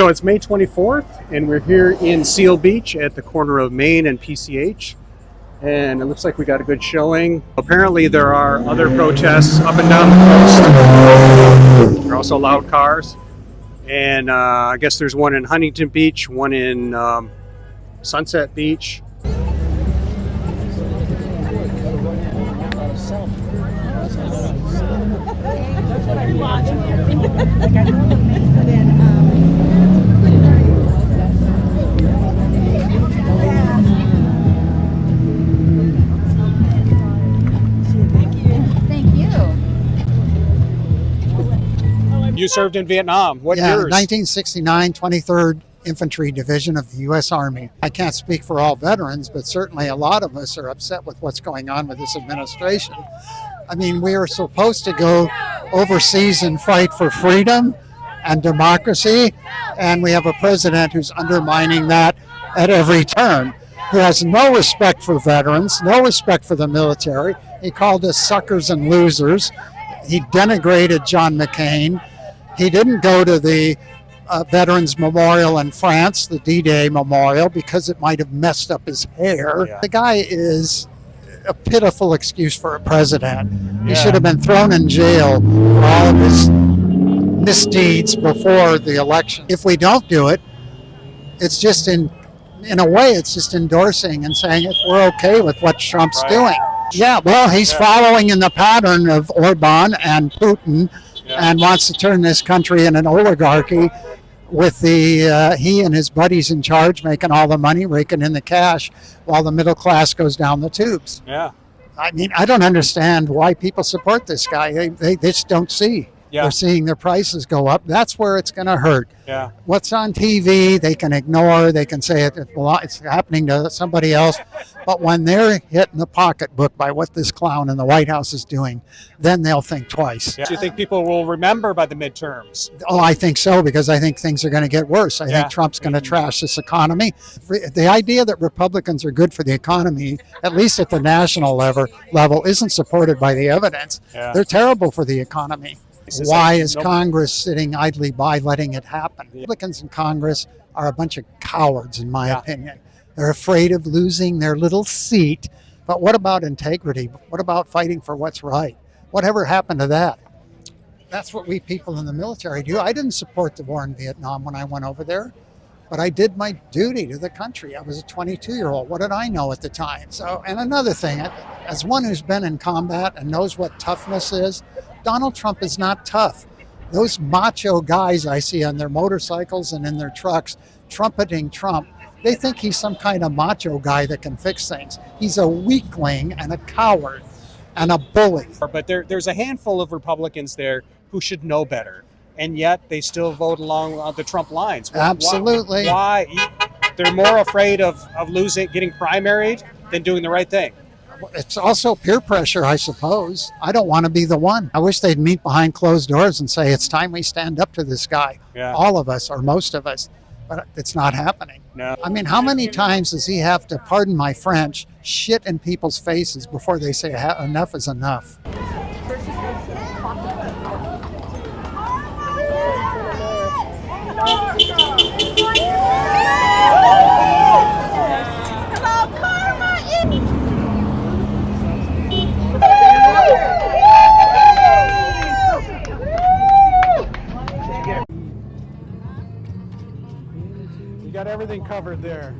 So it's May 24th, and we're here in Seal Beach at the corner of Main and PCH. And it looks like we got a good showing. Apparently there are other protests up and down the coast. There are also loud cars. And I guess there's one in Huntington Beach, one in Sunset Beach. You served in Vietnam. What years? 1969, 23rd Infantry Division of the U.S. Army. I can't speak for all veterans, but certainly a lot of us are upset with what's going on with this administration. I mean, we are supposed to go overseas and fight for freedom and democracy, and we have a president who's undermining that at every turn, who has no respect for veterans, no respect for the military. He called us suckers and losers. He denigrated John McCain. He didn't go to the Veterans Memorial in France, the D-Day Memorial, because it might have messed up his hair. Yeah. The guy is a pitiful excuse for a president. He should have been thrown in jail for all of his misdeeds before the election. If we don't do it, it's just in a way, it's just endorsing and saying that we're okay with what Trump's doing. Yeah, well, he's following in the pattern of Orban and Putin and wants to turn this country in an oligarchy with he and his buddies in charge making all the money, raking in the cash while the middle class goes down the tubes. Yeah. I mean, I don't understand why people support this guy. They just don't see. Yeah. They're seeing their prices go up. That's where it's going to hurt. Yeah. What's on TV, they can ignore. They can say it's happening to somebody else. But when they're hit in the pocketbook by what this clown in the White House is doing, then they'll think twice. Yeah. Do you think people will remember by the midterms? Oh, I think so, because I think things are going to get worse. I think Trump's going to trash this economy. The idea that Republicans are good for the economy, at least at the national level, isn't supported by the evidence. Yeah. They're terrible for the economy. Why is Congress sitting idly by letting it happen? Republicans in Congress are a bunch of cowards, in my opinion. They're afraid of losing their little seat. But what about integrity? What about fighting for what's right? Whatever happened to that? That's what we people in the military do. I didn't support the war in Vietnam when I went over there, but I did my duty to the country. I was a 22-year-old. What did I know at the time? So, and another thing, as one who's been in combat and knows what toughness is, Donald Trump is not tough. Those macho guys I see on their motorcycles and in their trucks trumpeting Trump, they think he's some kind of macho guy that can fix things. He's a weakling and a coward and a bully. But there's a handful of Republicans there who should know better, and yet they still vote along the Trump lines. Absolutely. Why? They're more afraid of losing, getting primaried than doing the right thing. It's also peer pressure, I suppose. I don't want to be the one. I wish they'd meet behind closed doors and say, it's time we stand up to this guy. Yeah. All of us, or most of us. But it's not happening. No. I mean, how many times does he have to, pardon my French, shit in people's faces before they say enough is enough? You got everything covered there.